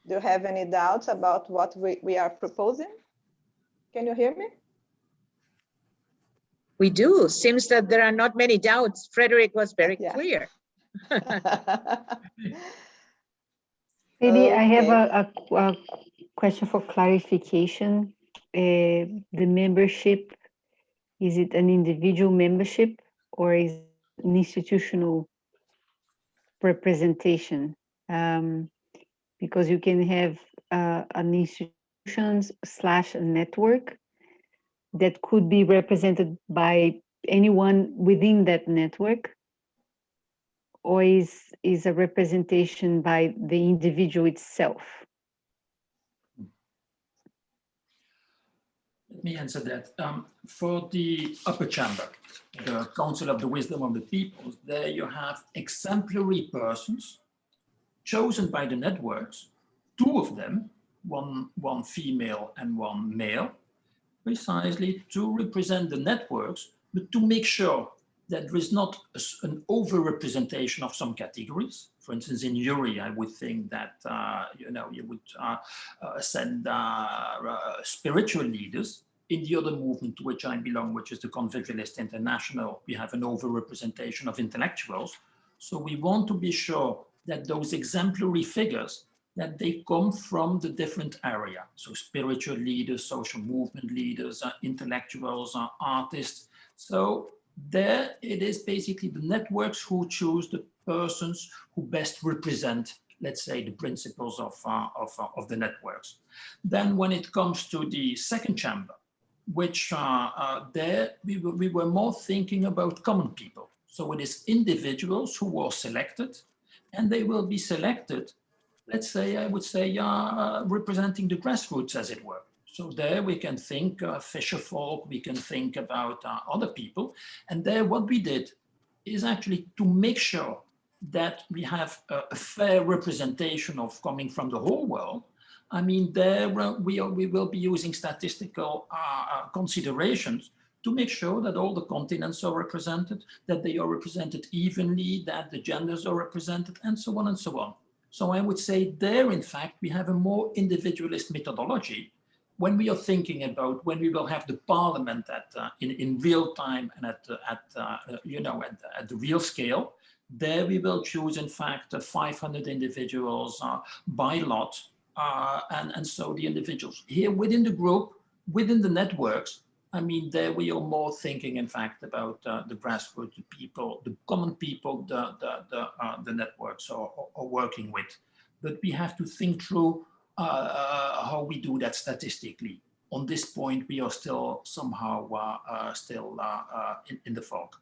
Do you have any doubts about what we are proposing? Can you hear me? We do. Seems that there are not many doubts. Frederick was very clear. Maybe I have a question for clarification. The membership, is it an individual membership or is it an institutional representation? Because you can have an institution / a network that could be represented by anyone within that network, or is a representation by the individual itself? Let me answer that. For the upper chamber, the Council of the Wisdom of the Peoples, there you have exemplary persons chosen by the networks, 2 of them, one female and one male, precisely to represent the networks, but to make sure that there is not an over-representation of some categories. For instance, in URI, I would think that you would send spiritual leaders. In the other movement to which I belong, which is the Convivialist International, we have an over-representation of intellectuals. So we want to be sure that those exemplary figures, that they come from the different area. So spiritual leaders, social movement leaders, intellectuals, artists. So there it is basically the networks who choose the persons who best represent, let's say, the principles of the networks. Then when it comes to the second chamber, which there we were more thinking about common people. So it is individuals who were selected, and they will be selected, let's say, I would say, representing the grassroots, as it were. So there we can think fisher folk, we can think about other people. And there what we did is actually to make sure that we have a fair representation of coming from the whole world. I mean, there we will be using statistical considerations to make sure that all the continents are represented, that they are represented evenly, that the genders are represented, and so on and so on. So I would say there, in fact, we have a more individualist methodology when we are thinking about when we will have the parliament in real time and at the real scale. There we will choose, in fact, 500 individuals by lot. And so the individuals here within the group, within the networks, I mean, there we are more thinking, in fact, about the grassroots, the people, the common people, the networks are working with. But we have to think through how we do that statistically. On this point, we are still somehow in the fog.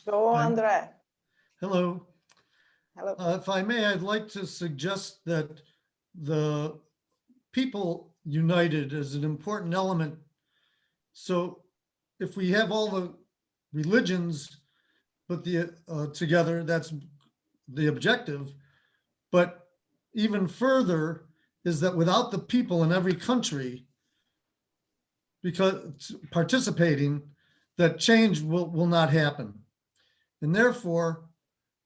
So, Andre. Hello. Hello. If I may, I'd like to suggest that the people united is an important element. So if we have all the religions put together, that's the objective. But even further is that without the people in every country because participating, that change will not happen. And therefore,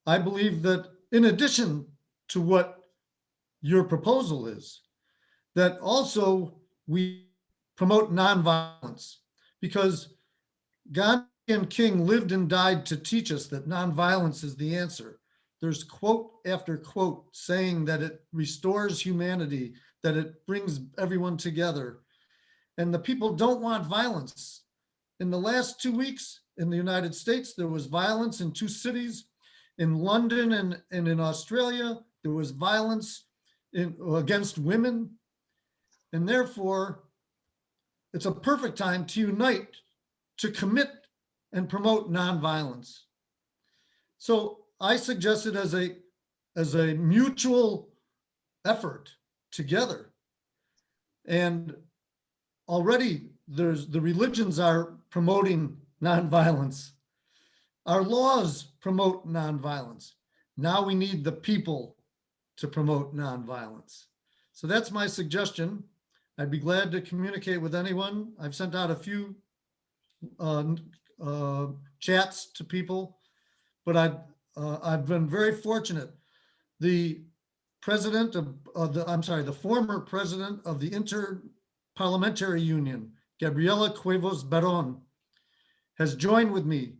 I believe that in addition to what your proposal is, that also we promote nonviolence, because Gandhi and King lived and died to teach us that nonviolence is the answer. There's quote after quote saying that it restores humanity, that it brings everyone together. And the people don't want violence. In the last 2 weeks in the United States, there was violence in 2 cities. In London and in Australia, there was violence against women. And therefore, it's a perfect time to unite, to commit and promote nonviolence. So I suggest it as a mutual effort together. And already the religions are promoting nonviolence. Our laws promote nonviolence. Now we need the people to promote nonviolence. So that's my suggestion. I'd be glad to communicate with anyone. I've sent out a few chats to people, but I've been very fortunate. The president of the former president of the Interparliamentary Union, Gabriela Cuevas Barón, has joined with me,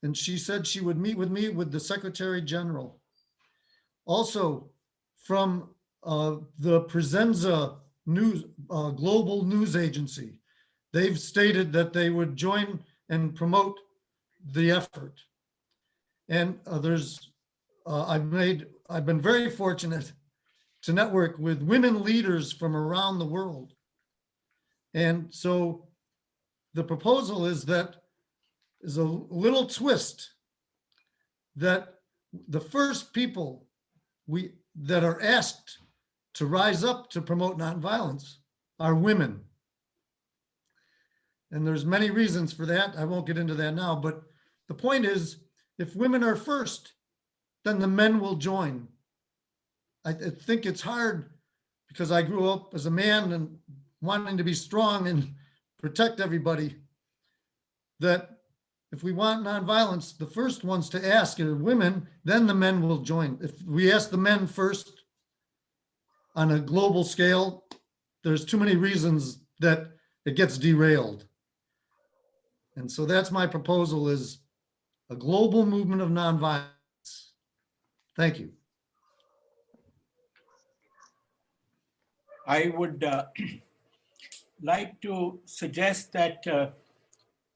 and she said she would meet with me with the Secretary General. Also, from the Presenza News, global news agency, they've stated that they would join and promote the effort. And I've been very fortunate to network with women leaders from around the world. And so the proposal is a little twist, that the first people that are asked to rise up to promote nonviolence are women. And there's many reasons for that. I won't get into that now, but the point is, if women are first, then the men will join. I think it's hard, because I grew up as a man and wanting to be strong and protect everybody, that if we want nonviolence, the first ones to ask are women, then the men will join. If we ask the men first on a global scale, there's too many reasons that it gets derailed. And so that's my proposal, is a global movement of nonviolence. Thank you. I would like to suggest that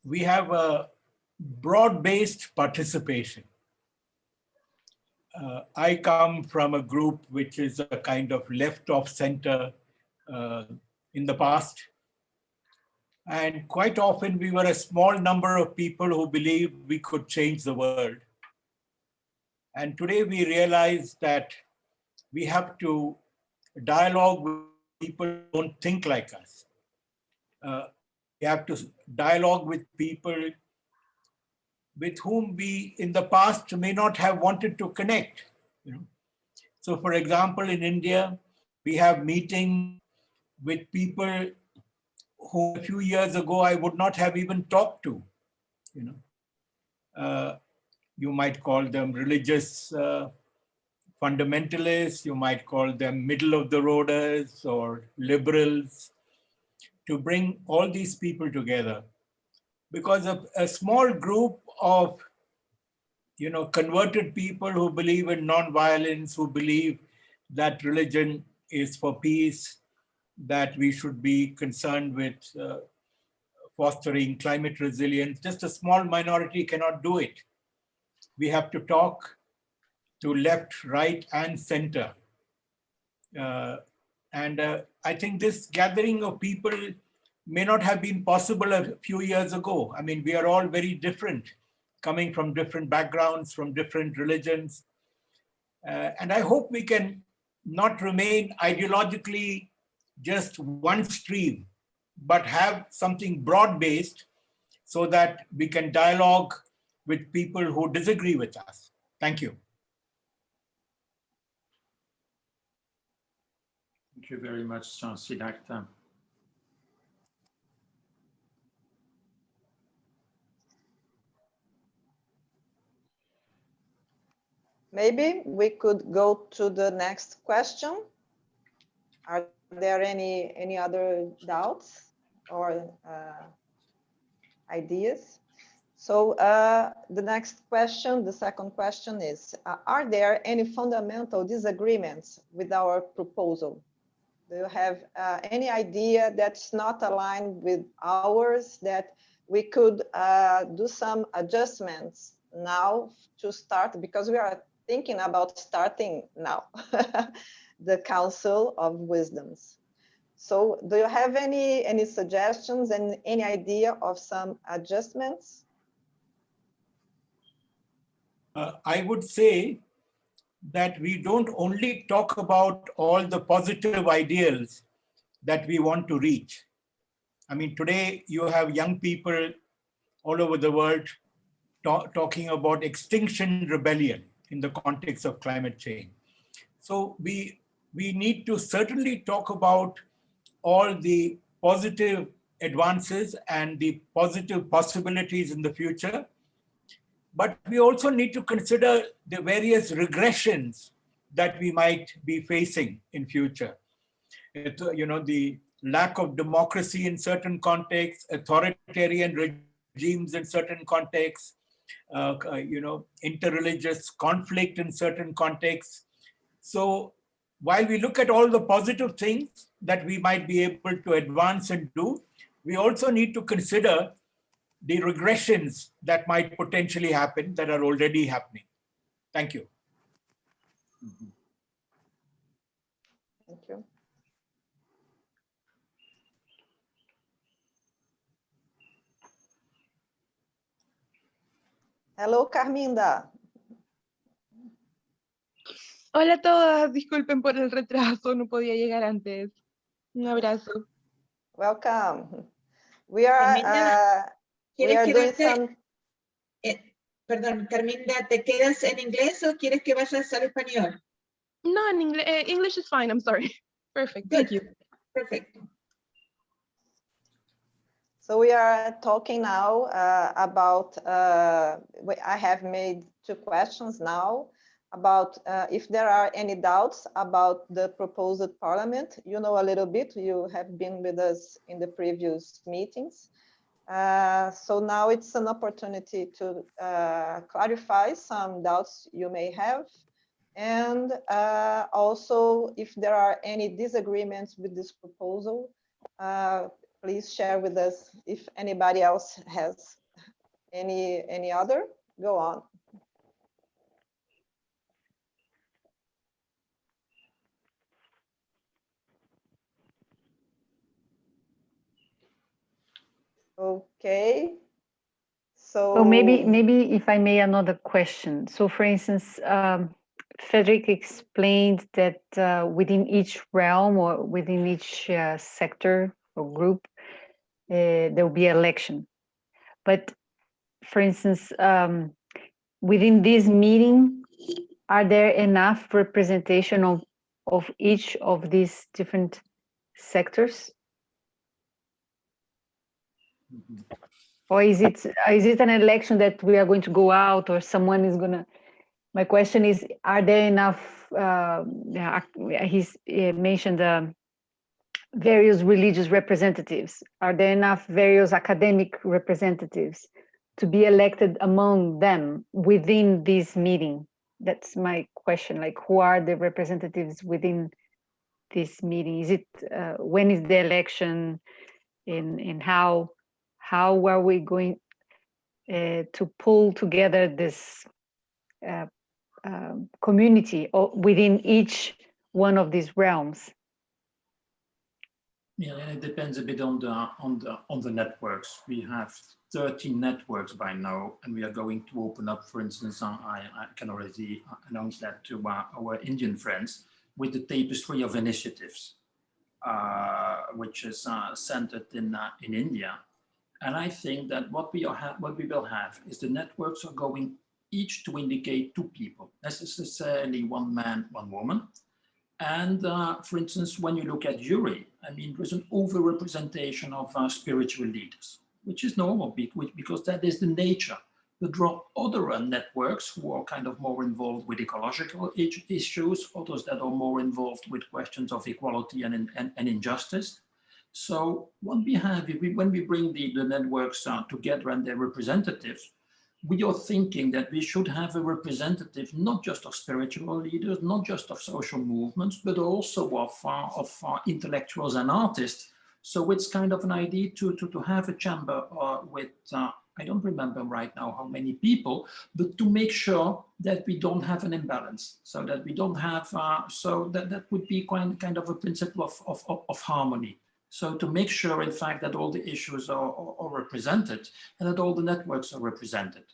we have a broad-based participation. I come from a group which is a kind of left of center in the past. And quite often we were a small number of people who believed we could change the world. And today we realize that we have to dialogue with people who don't think like us. We have to dialogue with people with whom we in the past may not have wanted to connect. So for example, in India, we have meetings with people who a few years ago I would not have even talked to. You might call them religious fundamentalists, you might call them middle of the roaders or liberals, to bring all these people together. Because of a small group of converted people who believe in non-violence, who believe that religion is for peace, that we should be concerned with fostering climate resilience. Just a small minority cannot do it. We have to talk to left, right, and center. I think this gathering of people may not have been possible a few years ago. I mean, we are all very different, coming from different backgrounds, from different religions. And I hope we can not remain ideologically just one stream, but have something broad-based so that we can dialogue with people who disagree with us. Thank you. Thank you very much, Siddhartha. Maybe we could go to the next question. Are there any other doubts or ideas? So the next question, the second question is, are there any fundamental disagreements with our proposal? Do you have any idea that's not aligned with ours, that we could do some adjustments now to start, because we are thinking about starting now the Council of Wisdoms. So do you have any suggestions and any idea of some adjustments? I would say that we don't only talk about all the positive ideals that we want to reach. I mean, today you have young people all over the world talking about extinction rebellion in the context of climate change. So we need to certainly talk about all the positive advances and the positive possibilities in the future. But we also need to consider the various regressions that we might be facing in future. The lack of democracy in certain contexts, authoritarian regimes in certain contexts, interreligious conflict in certain contexts. So while we look at all the positive things that we might be able to advance and do, we also need to consider the regressions that might potentially happen that are already happening. Thank you. Thank you. Hello, Carminda. Hola a todas, disculpen por el retraso, no podía llegar antes. Un abrazo. Welcome. We are ¿Quieres doing quedarte? some. Perdón, Carminda, ¿te quedas en inglés o quieres que vayas al español? No, in English is fine, I'm sorry. Perfect, thank you. Perfect. So we are talking now about, I have made 2 questions now about if there are any doubts about the proposed parliament. You know a little bit, you have been with us in the previous meetings. So now it's an opportunity to clarify some doubts you may have. And also, if there are any disagreements with this proposal, please share with us. If anybody else has any other, go on. Okay. So maybe if I may, another question. So for instance, Frederick explained that within each realm or within each sector or group, there will be election. But for instance, within this meeting, are there enough representation of each of these different sectors? Or is it an election that we are going to go out, or someone is going to? My question is, are there enough? He's mentioned various religious representatives. Are there enough various academic representatives to be elected among them within this meeting? That's my question. Like, who are the representatives within this meeting? Is it when is the election, and how are we going to pull together this community within each one of these realms? Yeah, and it depends a bit on the networks. We have 13 networks by now, and we are going to open up, for instance, I can already announce that to our Indian friends, with the tapestry of initiatives, which is centered in India. And I think that what we will have is the networks are going each to indicate 2 people, necessarily 1 man, 1 woman. And for instance, when you look at jury, I mean, there's an overrepresentation of spiritual leaders, which is normal because that is the nature. There are other networks who are kind of more involved with ecological issues, others that are more involved with questions of equality and injustice. So what we have, when we bring the networks together and their representatives, we are thinking that we should have a representative not just of spiritual leaders, not just of social movements, but also of intellectuals and artists. So it's kind of an idea to have a chamber with, I don't remember right now how many people, but to make sure that we don't have an imbalance, so that we don't have, so that would be kind of a principle of harmony. So to make sure, in fact, that all the issues are represented and that all the networks are represented.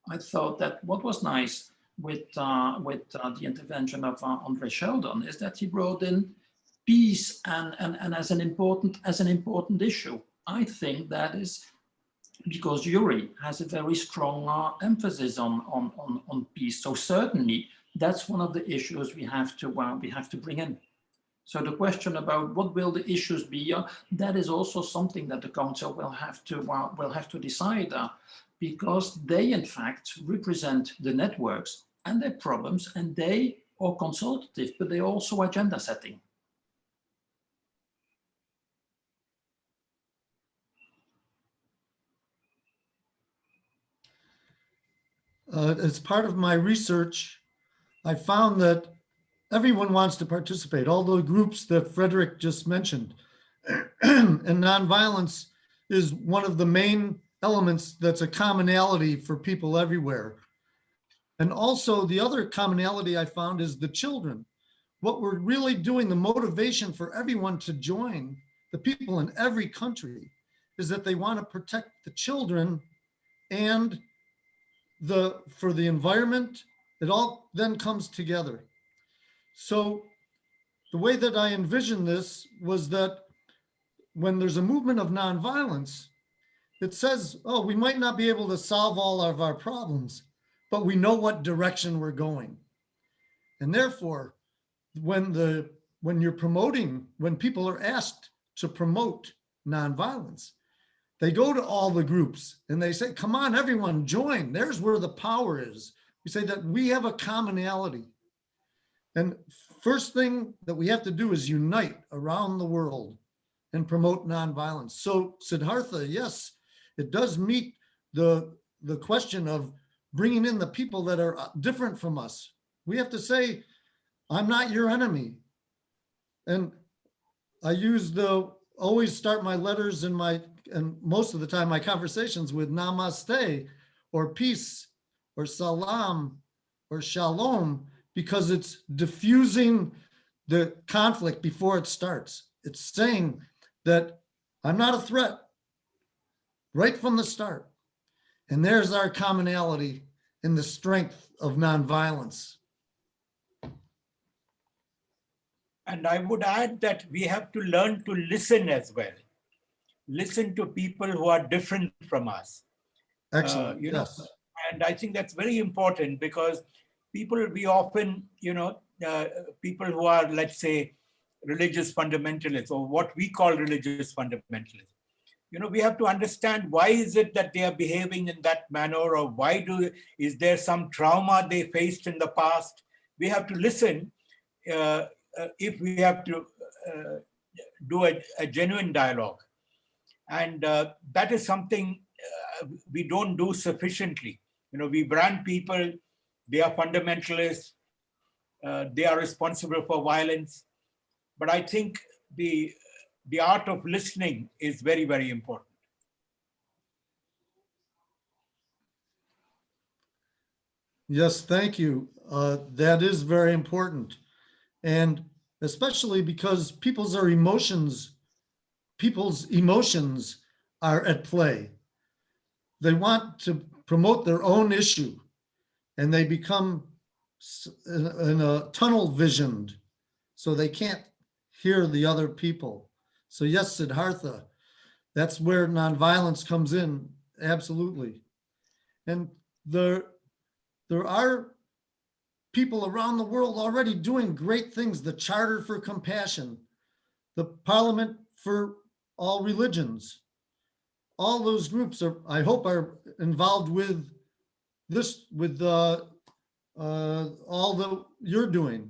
I thought that what was nice with the intervention of Andre Sheldon is that he brought in peace and as an important issue. I think that is because Yuri has a very strong emphasis on peace. So certainly that's one of the issues we have to bring in. So the question about what will the issues be, that is also something that the council will have to decide, because they in fact represent the networks and their problems, and they are consultative, but they also agenda setting. As part of my research, I found that everyone wants to participate, all the groups that Frederick just mentioned. And nonviolence is one of the main elements that's a commonality for people everywhere. And also the other commonality I found is the children. What we're really doing, the motivation for everyone to join, the people in every country, is that they want to protect the children and for the environment. It all then comes together. So the way that I envisioned this was that when there's a movement of nonviolence, it says, oh, we might not be able to solve all of our problems, but we know what direction we're going. And therefore, when people are asked to promote nonviolence, they go to all the groups and they say, come on, everyone, join. There's where the power is. We say that we have a commonality. And first thing that we have to do is unite around the world and promote nonviolence. So Siddhartha, yes, it does meet the question of bringing in the people that are different from us. We have to say, I'm not your enemy. And I always start my letters and most of the time my conversations with namaste or peace or salam or shalom, because it's diffusing the conflict before it starts. It's saying that I'm not a threat right from the start. And there's our commonality in the strength of nonviolence. And I would add that we have to learn to listen as well. Listen to people who are different from us. Excellent, You yes. know, and I think that's very important, because we often, people who are, let's say, religious fundamentalists, or what we call religious fundamentalists, we have to understand why is it that they are behaving in that manner, or is there some trauma they faced in the past? We have to listen if we have to do a genuine dialogue. And that is something we don't do sufficiently. We brand people, they are fundamentalists, they are responsible for violence. But I think the art of listening is very, very important. Yes, thank you. That is very important. And especially because people's emotions are at play. They want to promote their own issue, and they become in a tunnel visioned, so they can't hear the other people. So yes, Siddhartha, that's where nonviolence comes in, absolutely. And there are people around the world already doing great things. The Charter for Compassion, the Parliament for All Religions, all those groups I hope are involved with this, with all that you're doing.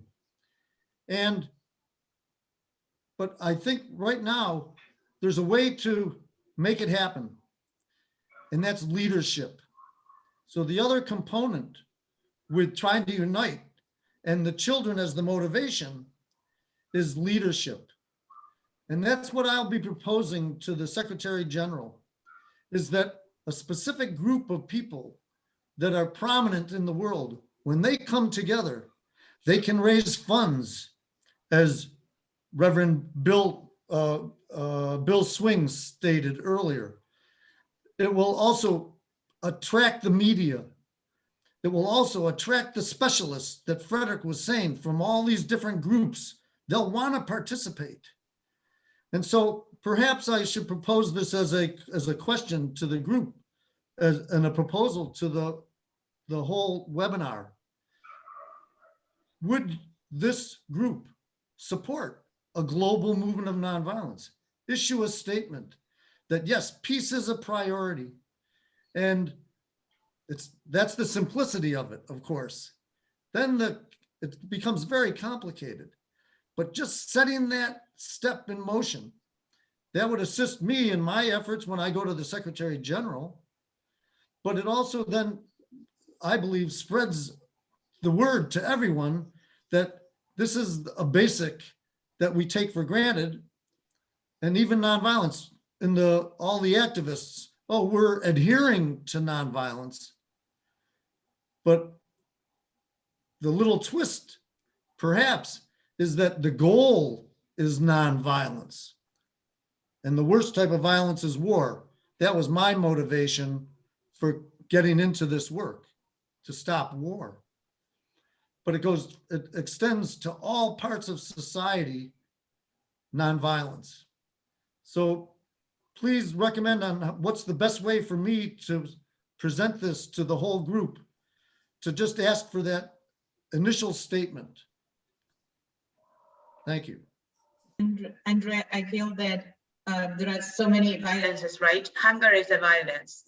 But I think right now there's a way to make it happen, and that's leadership. So the other component with trying to unite and the children as the motivation is leadership. And that's what I'll be proposing to the Secretary General, is that a specific group of people that are prominent in the world, when they come together, they can raise funds, as Reverend Bill Swing stated earlier. It will also attract the media. It will also attract the specialists that Frederick was saying from all these different groups. They'll want to participate. And so perhaps I should propose this as a question to the group, and a proposal to the whole webinar. Would this group support a global movement of nonviolence. Issue a statement that yes, peace is a priority. And that's the simplicity of it, of course. Then it becomes very complicated. But just setting that step in motion, that would assist me in my efforts when I go to the Secretary General. But it also then, I believe, spreads the word to everyone that this is a basic that we take for granted. And even nonviolence, all the activists, oh, we're adhering to nonviolence. But the little twist, perhaps, is that the goal is nonviolence. And the worst type of violence is war. That was my motivation for getting into this work, to stop war. But it extends to all parts of society, nonviolence. So please recommend on what's the best way for me to present this to the whole group, to just ask for that initial statement. Thank you. Andrea, I feel that there are so many violences, right? Hunger is a violence.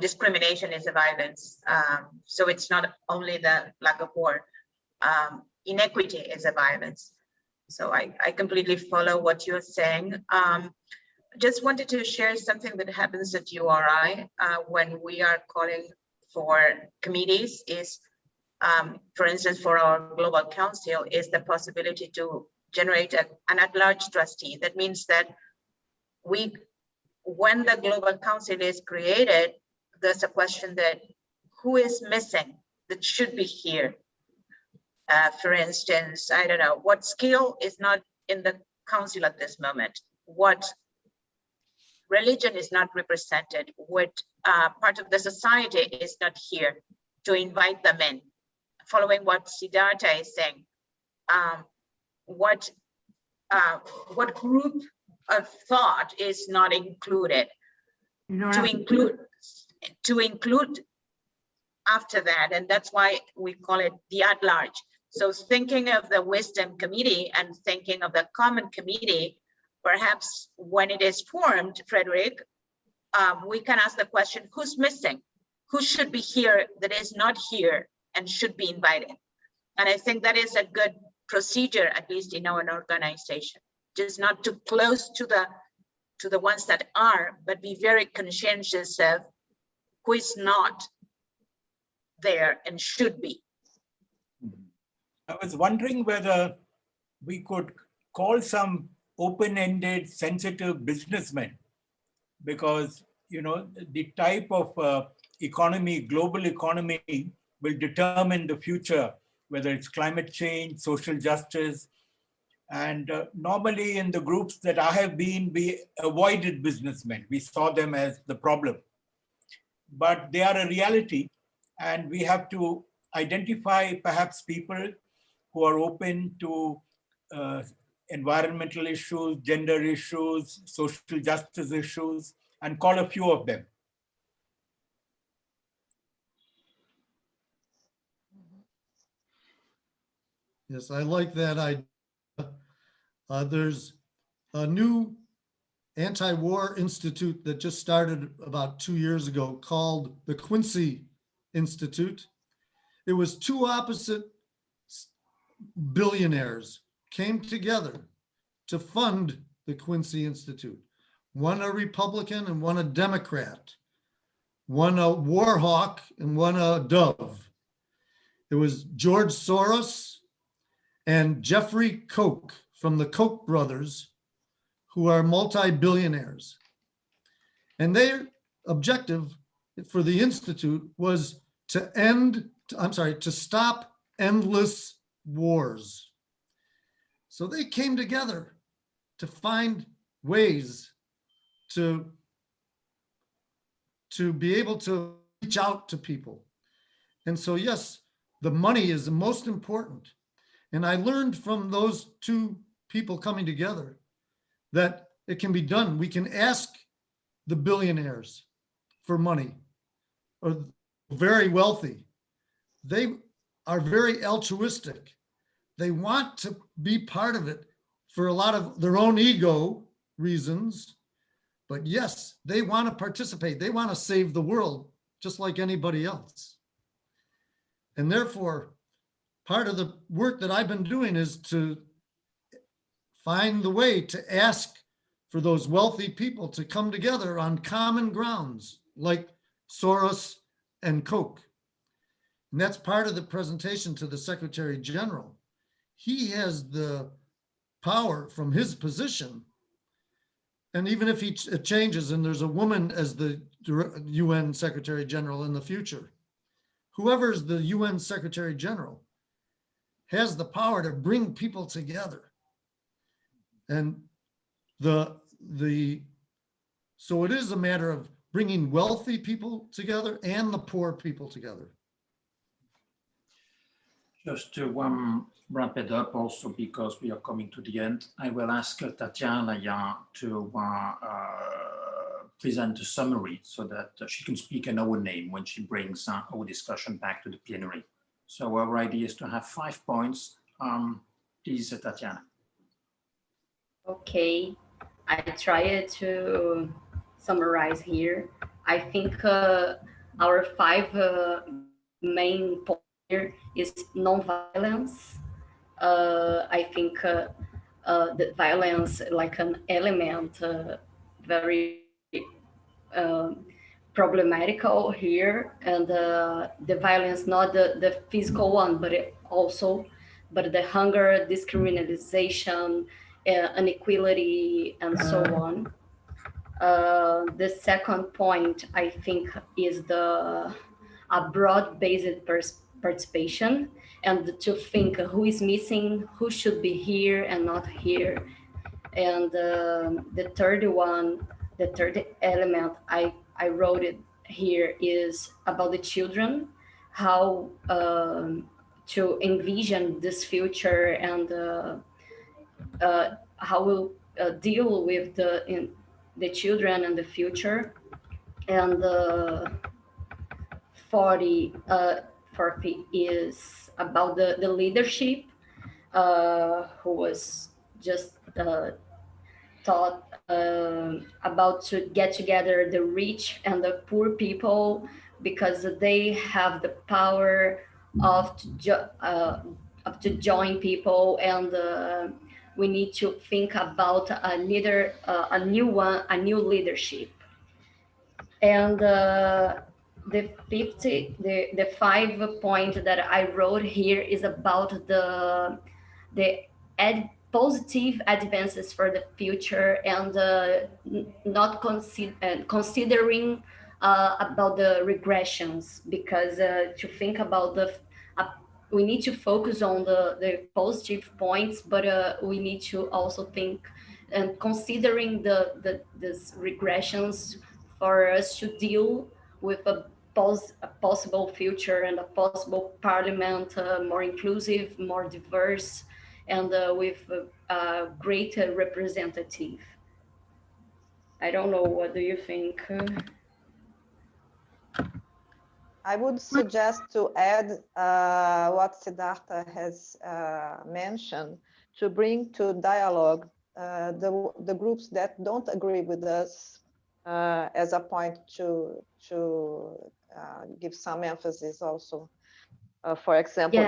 Discrimination is a violence. So it's not only the lack of war. Inequity is a violence. So I completely follow what you're saying. Just wanted to share something that happens at URI when we are calling for committees is, for instance, for our Global Council, is the possibility to generate an at-large trustee. That means that when the Global Council is created, there's a question that who is missing that should be here? For instance, I don't know, what skill is not in the council at this moment? What religion is not represented? What part of the society is not here to invite them in? Following what Siddhartha is saying, what group of thought is not included? To include after that, and that's why we call it the at-large. So thinking of the wisdom committee and thinking of the common committee, perhaps when it is formed, Frederick, we can ask the question, who's missing? Who should be here that is not here and should be invited? And I think that is a good procedure, at least in our organization, just not too close to the ones that are, but be very conscientious of who is not there and should be. I was wondering whether we could call some open-ended, sensitive businessmen, because the type of economy, global economy, will determine the future, whether it's climate change, social justice. And normally in the groups that I have been, we avoided businessmen. We saw them as the problem. But they are a reality, and we have to identify perhaps people who are open to environmental issues, gender issues, social justice issues, and call a few of them. Yes, I like that idea. There's a new anti-war institute that just started about 2 years ago called the Quincy Institute. It was two opposite billionaires came together to fund the Quincy Institute. One a Republican and one a Democrat. One a war hawk and one a dove. It was George Soros and Jeffrey Koch from the Koch brothers, who are multi-billionaires. And their objective for the Institute was to stop endless wars. So they came together to find ways to be able to reach out to people. And so, yes, the money is the most important. And I learned from those two people coming together that it can be done. We can ask the billionaires for money, or very wealthy. They are very altruistic. They want to be part of it for a lot of their own ego reasons, but yes, they want to participate. They want to save the world just like anybody else. And therefore, part of the work that I've been doing is to find the way to ask for those wealthy people to come together on common grounds, like Soros and Koch. And that's part of the presentation to the Secretary General. He has the power from his position. And even if it changes and there's a woman as the UN Secretary General in the future, whoever's the UN Secretary General has the power to bring people together. And so it is a matter of bringing wealthy people together and the poor people together. Just to wrap it up also, because we are coming to the end, I will ask Tatiana to present a summary so that she can speak in our name when she brings our discussion back to the plenary. So our idea is to have 5 points. Please, Tatiana. Okay, I tried to summarize here. I think our 5 main points here is non-violence. I think the violence like an element very problematical here, and the violence, not the physical one, but but the hunger, discrimination, inequality, and so on. The second point, I think, is a broad-based participation, and to think who is missing, who should be here and not here. And the third element I wrote it here is about the children, how to envision this future, and how we'll deal with the children and the future. And 40 is about the leadership, who was just taught about to get together the rich and the poor people, because they have the power of to join people, and we need to think about a leader, a new leadership. And the 5 point that I wrote here is about the positive advances for the future, and not considering about the regressions, because to think about we need to focus on the positive points, but we need to also think and considering these regressions for us to deal with a possible future and a possible parliament, more inclusive, more diverse, and with a greater representative. I don't know, what do you think? I would suggest to add what Siddhartha has mentioned, to bring to dialogue the groups that don't agree with us, as a point to give some emphasis also. For example,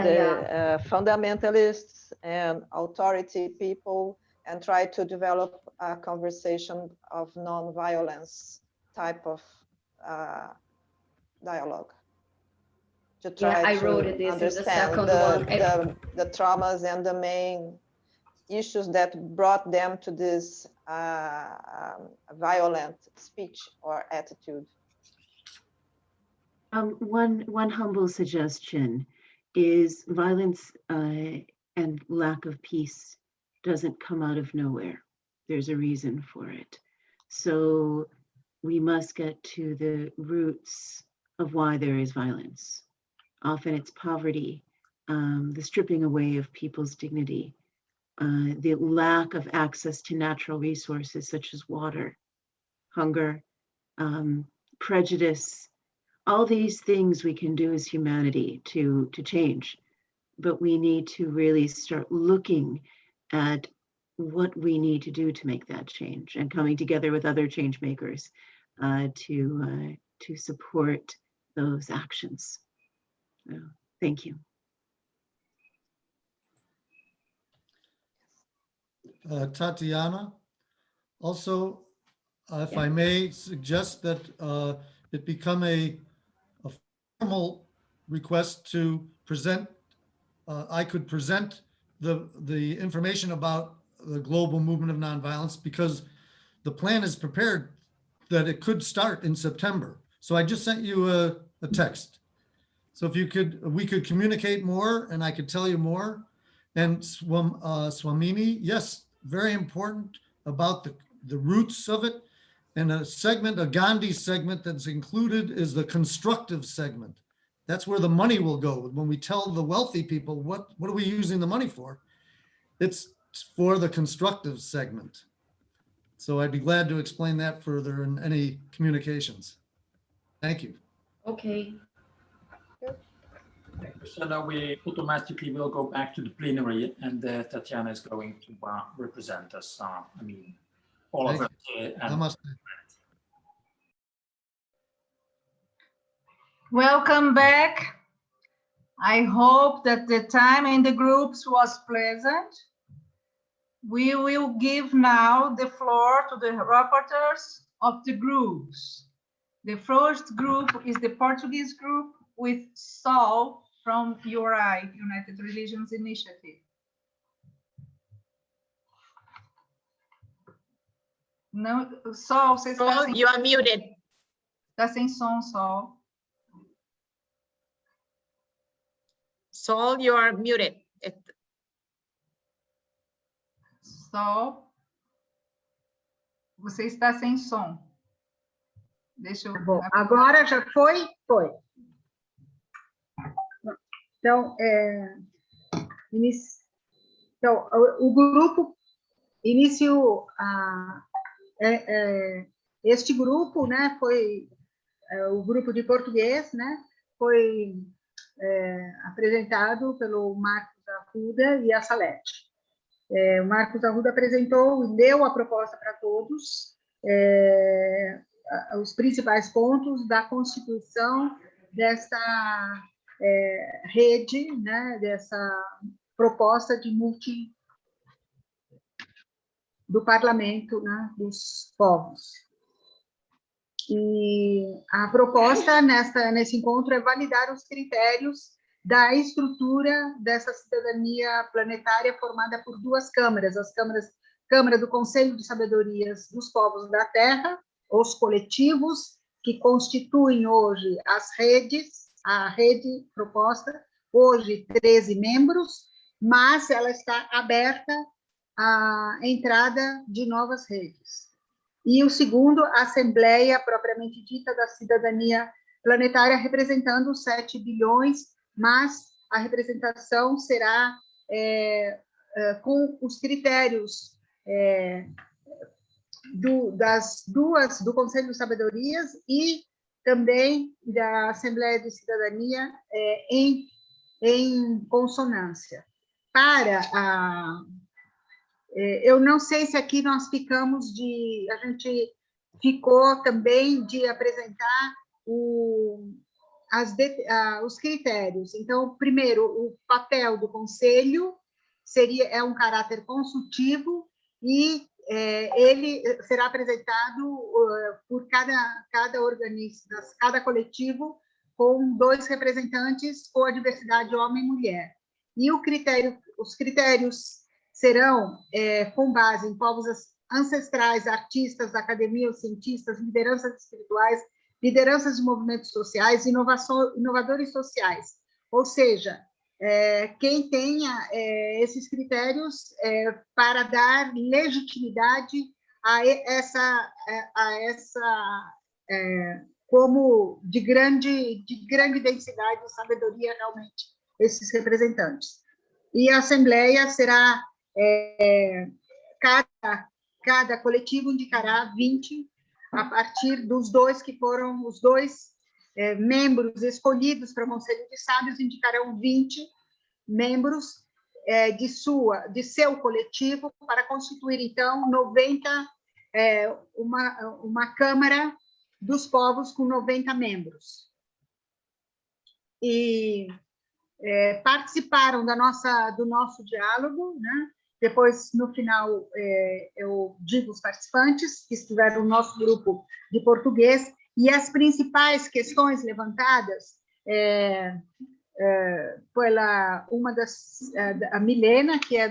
fundamentalists and authority people, and try to develop a conversation of non-violence type of dialogue. To try to understand the traumas and the main issues that brought them to this violent speech or attitude. One humble suggestion is violence and lack of peace doesn't come out of nowhere. There's a reason for it. So we must get to the roots of why there is violence. Often it's poverty, the stripping away of people's dignity, the lack of access to natural resources such as water, hunger, prejudice. All these things we can do as humanity to change, but we need to really start looking at what we need to do to make that change, and coming together with other change makers to support those actions. So, thank you. Tatiana, also, if I may suggest that it become a formal request to present, I could present the information about the global movement of nonviolence, because the plan is prepared that it could start in September. So I just sent you a text. So if you could, we could communicate more and I could tell you more. And Swamini, yes, very important about the roots of it. And a segment, a Gandhi segment that's included is the constructive segment. That's where the money will go. When we tell the wealthy people, what are we using the money for? It's for the constructive segment. So I'd be glad to explain that further in any communications. Thank you. Okay. So now we automatically will go back to the plenary, and Tatiana is going to represent us. I mean, all of us. Welcome back. I hope that the time in the groups was pleasant. We will give now the floor to the rapporteurs of the groups. The first group is the Portuguese group with Saul from URI, United Religions Initiative. No, Saul, você está sem... You are muted. Está sem som, Saul. Saul, you are muted. Saul, você está sem som. Deixa eu... Bom, agora já foi? Foi. Então, o grupo iniciou este grupo, né, foi o grupo de português, né, foi apresentado pelo Marcos Arruda e a Salete. O Marcos Arruda apresentou e leu a proposta para todos, os principais pontos da constituição dessa rede, né, dessa proposta de do Parlamento, né, dos povos. E a proposta nesse encontro é validar os critérios da estrutura dessa cidadania planetária formada por duas câmaras, Câmara do Conselho de Sabedorias dos Povos da Terra, os coletivos que constituem hoje a rede proposta, hoje 13 membros, mas ela está aberta à entrada de novas redes. E o segundo, a Assembléia, propriamente dita, da Cidadania Planetária, representando 7 bilhões, mas a representação será com os critérios do Conselho de Sabedorias e também da Assembleia de Cidadania em consonância. Eu não sei se aqui nós ficamos a gente ficou também de apresentar os critérios. Então, primeiro, o papel do Conselho é um caráter consultivo e ele será apresentado por cada organismo, cada coletivo, com 2 representantes com a diversidade homem e mulher. E os critérios serão com base em povos ancestrais, artistas, academia, cientistas, lideranças espirituais, lideranças de movimentos sociais, inovadores sociais. Ou seja, quem tenha esses critérios para dar legitimidade a essa como de grande densidade e sabedoria realmente esses representantes. E a Assembleia será cada coletivo indicará 20 a partir dos 2 que foram os 2 membros escolhidos para o Conselho de Sábios, indicarão 20 membros de seu coletivo para constituir, então, 90, uma Câmara dos Povos com 90 membros. E participaram do nosso diálogo, né? Depois, no final, eu digo os participantes que estiveram no nosso grupo de português, e as principais questões levantadas a Milena, que é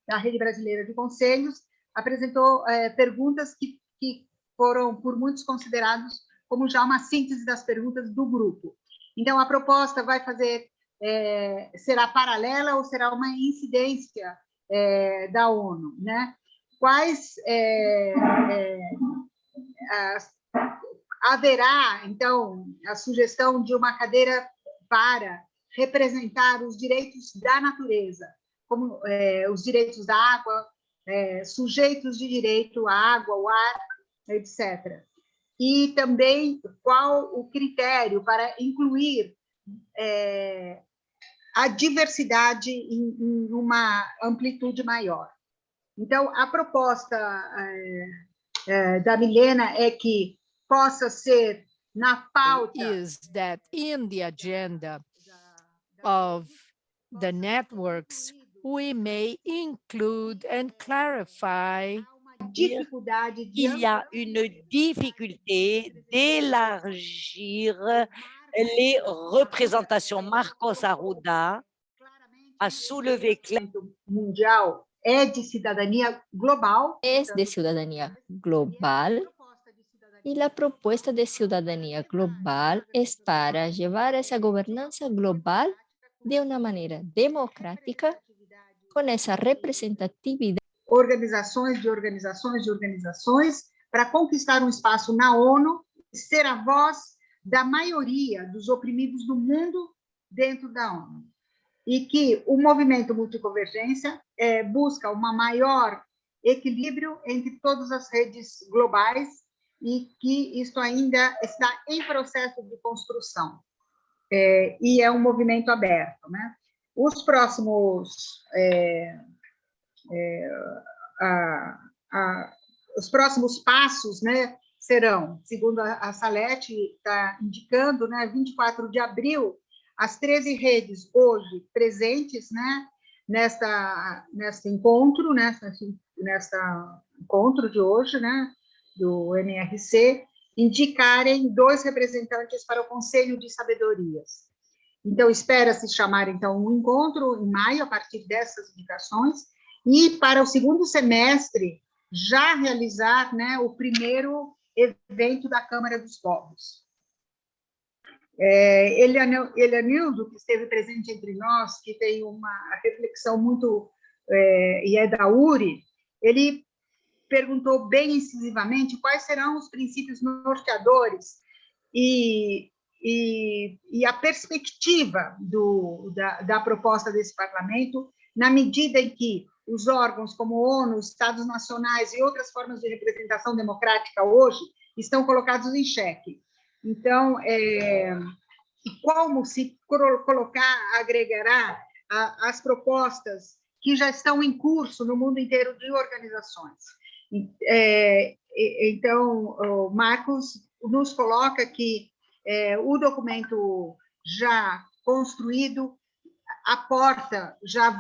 da Rede Brasileira de Conselhos, apresentou perguntas que foram, por muitos, considerados como já uma síntese das perguntas do grupo. Então, a proposta vai será paralela ou será uma incidência da ONU, né? Quais haverá, então, a sugestão de uma cadeira para representar os direitos da natureza, como os direitos da água, sujeitos de direito à água, ao ar, etc. E também qual o critério para incluir a diversidade em uma amplitude maior. Então, a proposta da Milena é que possa ser na pauta is that in the agenda of the networks, we may include and clarify dificuldade il y a une difficulté d'élargir les représentations. Marcos Arruda a soulevé clairement mundial de cidadania global. Es de ciudadanía global. Y la propuesta de ciudadanía global es para llevar esa gobernanza global de una manera democrática, con esa representatividad. Organizações, para conquistar um espaço na ONU, ser a voz da maioria dos oprimidos do mundo dentro da ONU. E que o movimento multiconvergência busca um maior equilíbrio entre todas as redes globais e que isso ainda está em processo de construção. E é um movimento aberto, né? Os próximos passos, né, serão, segundo a Salete está indicando, né, 24 de abril, as 13 redes hoje presentes, né, nesse encontro, encontro de hoje, né, do MRC, indicarem 2 representantes para o Conselho de Sabedorias. Então, espera-se chamar, então, um encontro em maio, a partir dessas indicações, e para o segundo semestre, já realizar, né, o primeiro evento da Câmara dos Povos. Elianildo, que esteve presente entre nós, que tem uma reflexão muito, e é da URI, ele perguntou bem incisivamente quais serão os princípios norteadores e a perspectiva da proposta desse parlamento, na medida em que os órgãos como ONU, Estados nacionais e outras formas de representação democrática hoje estão colocados em xeque. Então, como se agregará as propostas que já estão em curso no mundo inteiro de organizações. Então, o Marcos nos coloca que o documento já construído aporta já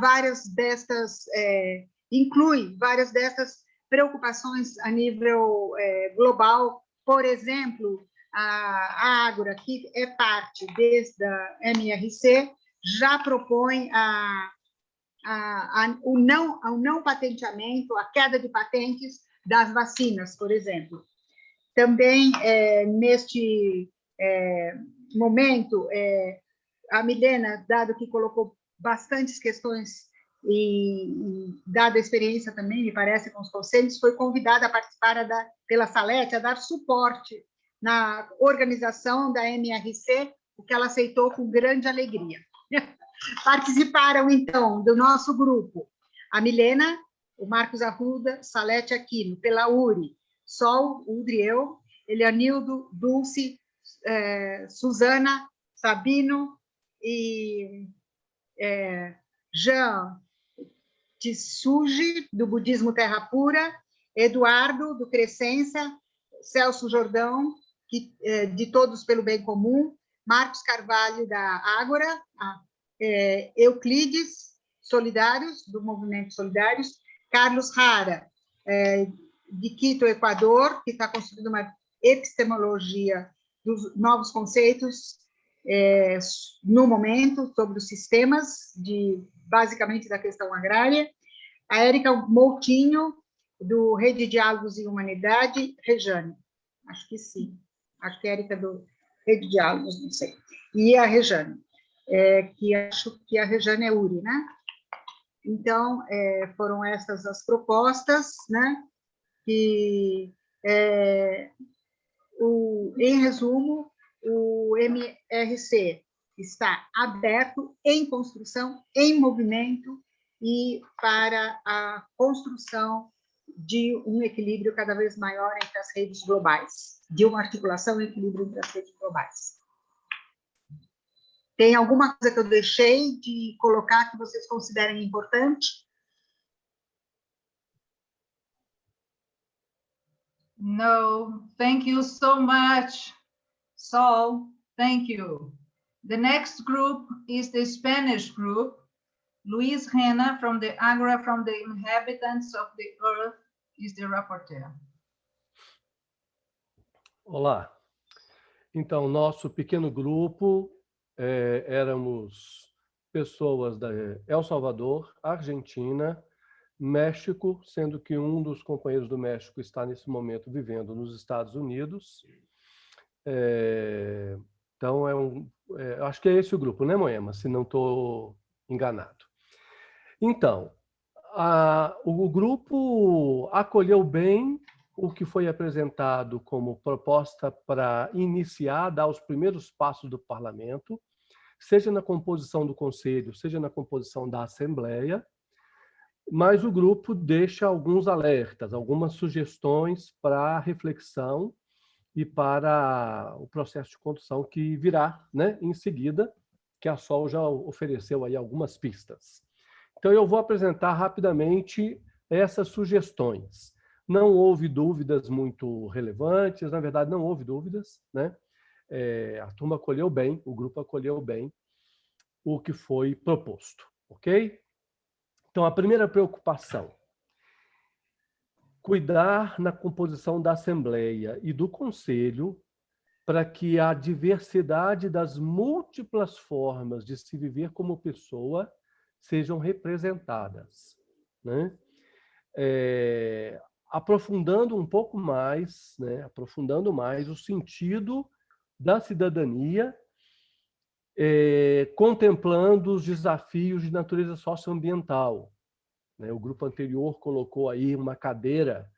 inclui várias destas preocupações a nível global. Por exemplo, a Ágora, que é parte desde a MRC, já propõe o não patenteamento, a queda de patentes das vacinas, por exemplo. Também, neste momento, a Milena, dado que colocou bastantes questões e dada a experiência também, me parece, com os conselhos, foi convidada a participar pela Salete, a dar suporte na organização da MRC, o que ela aceitou com grande alegria. Participaram, então, do nosso grupo a Milena, o Marcos Arruda, Salete Aquino, pela URI, Sol, Udriel, Elianildo, Dulce, Suzana, Sabino e Jean Tsuji, do Budismo Terra Pura, Eduardo, do Crescença, Celso Jordão, de Todos pelo Bem Comum, Marcos Carvalho, da Ágora, Euclides, Solidários, do Movimento Solidários, Carlos Rara, de Quito, Equador, que está construindo uma epistemologia dos novos conceitos no momento, sobre os sistemas, basicamente da questão agrária. A Érica Moutinho, do Rede de Diálogos e Humanidade, Rejane. Acho que sim. Acho que é a Érica do Rede de Diálogos, não sei. E a Rejane, que acho que a Rejane é URI, né? Então, foram essas as propostas, né? Que, em resumo, o MRC está aberto, em construção, em movimento, e para a construção de um equilíbrio cada vez maior entre as redes globais, de uma articulação e equilíbrio entre as redes globais. Tem alguma coisa que eu deixei de colocar que vocês considerem importante? No, thank you so much, Sol. Thank you. The next group is the Spanish group. Luis Rena, from the Agora, from the Inhabitants of the Earth, is the rapporteur. Olá. Então, nosso pequeno grupo, éramos pessoas da El Salvador, Argentina, México, sendo que um dos companheiros do México está, nesse momento, vivendo nos Estados Unidos. Então, acho que é esse o grupo, né, Moema? Se não estou enganado. Então, o grupo acolheu bem o que foi apresentado como proposta para iniciar, dar os primeiros passos do parlamento, seja na composição do conselho, seja na composição da Assembleia, mas o grupo deixa alguns alertas, algumas sugestões para reflexão e para o processo de condução que virá, né, em seguida, que a Sol já ofereceu aí algumas pistas. Então, eu vou apresentar rapidamente essas sugestões. Não houve dúvidas muito relevantes, na verdade, não houve dúvidas, né? A turma acolheu bem, o grupo acolheu bem o que foi proposto, ok? Então, a primeira preocupação: cuidar na composição da Assembleia e do Conselho para que a diversidade das múltiplas formas de se viver como pessoa sejam representadas, né? Aprofundando um pouco mais, né? Aprofundando mais o sentido da cidadania, contemplando os desafios de natureza socioambiental, né? O grupo anterior colocou aí uma cadeira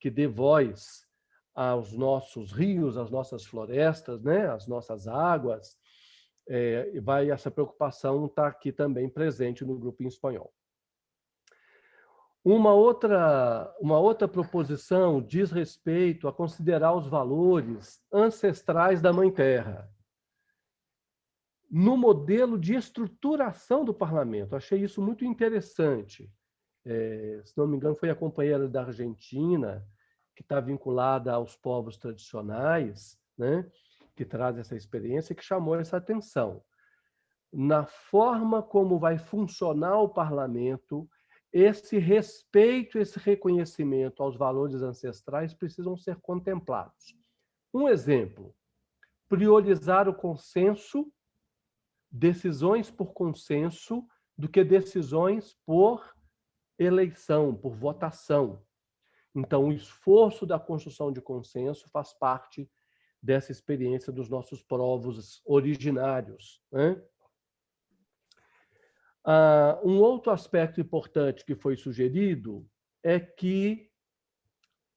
que dê voz aos nossos rios, às nossas florestas, né? Às nossas águas. Essa preocupação está aqui também presente no grupo em espanhol. Uma outra proposição diz respeito a considerar os valores ancestrais da Mãe Terra no modelo de estruturação do parlamento. Achei isso muito interessante. Se não me engano, foi a companheira da Argentina, que está vinculada aos povos tradicionais, né, que traz essa experiência, que chamou essa atenção. Na forma como vai funcionar o parlamento, esse respeito, esse reconhecimento aos valores ancestrais precisam ser contemplados. Um exemplo: priorizar o consenso, decisões por consenso, do que decisões por eleição, por votação. Então, o esforço da construção de consenso faz parte dessa experiência dos nossos povos originários, né? Um outro aspecto importante que foi sugerido é que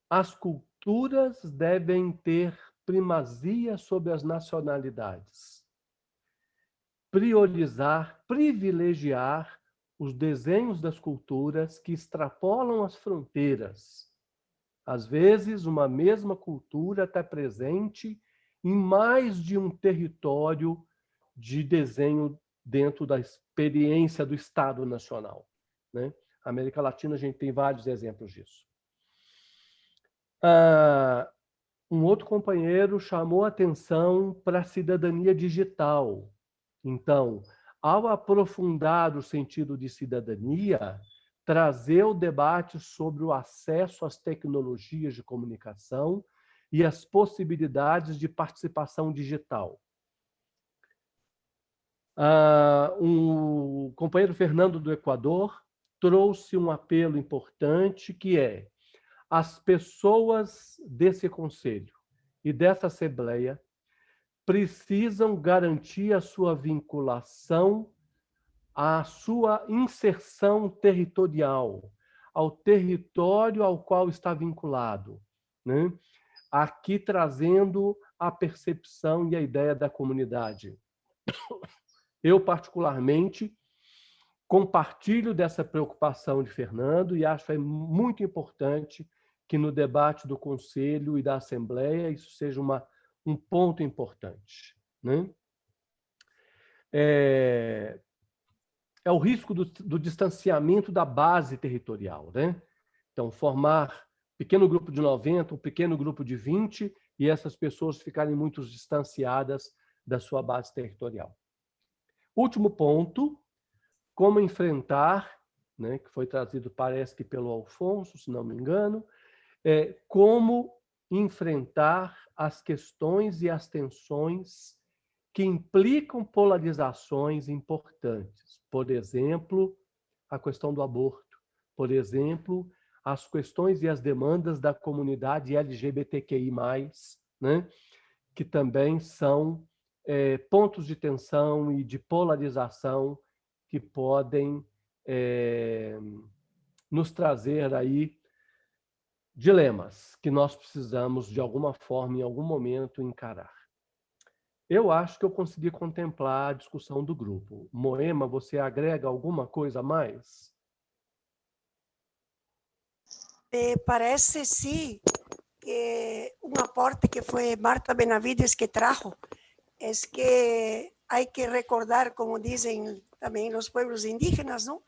as culturas devem ter primazia sobre as nacionalidades. Privilegiar os desenhos das culturas que extrapolam as fronteiras. Às vezes, uma mesma cultura está presente em mais de um território de desenho dentro da experiência do Estado Nacional, né? Na América Latina, a gente tem vários exemplos disso. Um outro companheiro chamou a atenção para a cidadania digital. Então, ao aprofundar o sentido de cidadania, trazer o debate sobre o acesso às tecnologias de comunicação e as possibilidades de participação digital. O companheiro Fernando do Equador trouxe um apelo importante, que é: as pessoas desse conselho e dessa assembleia precisam garantir a sua vinculação, a sua inserção territorial, ao território ao qual está vinculado, né? Aqui trazendo a percepção e a ideia da comunidade. Eu, particularmente, compartilho dessa preocupação de Fernando e acho muito importante que no debate do Conselho e da Assembleia isso seja um ponto importante, né? É o risco do distanciamento da base territorial, né? Então, formar pequeno grupo de 90, um pequeno grupo de 20, e essas pessoas ficarem muito distanciadas da sua base territorial. Último ponto, como enfrentar, né, que foi trazido, parece que pelo Alfonso, se não me engano, como enfrentar as questões e as tensões que implicam polarizações importantes. Por exemplo, a questão do aborto. Por exemplo, as questões e as demandas da comunidade LGBTQI+, né, que também são pontos de tensão e de polarização que podem nos trazer aí dilemas que nós precisamos, de alguma forma, em algum momento, encarar. Eu acho que eu consegui contemplar a discussão do grupo. Moema, você agrega alguma coisa a mais? Parece, sim, que um aporte que foi Marta Benavides que trajo es que hay que recordar, como dicen también los pueblos indígenas, ¿no?,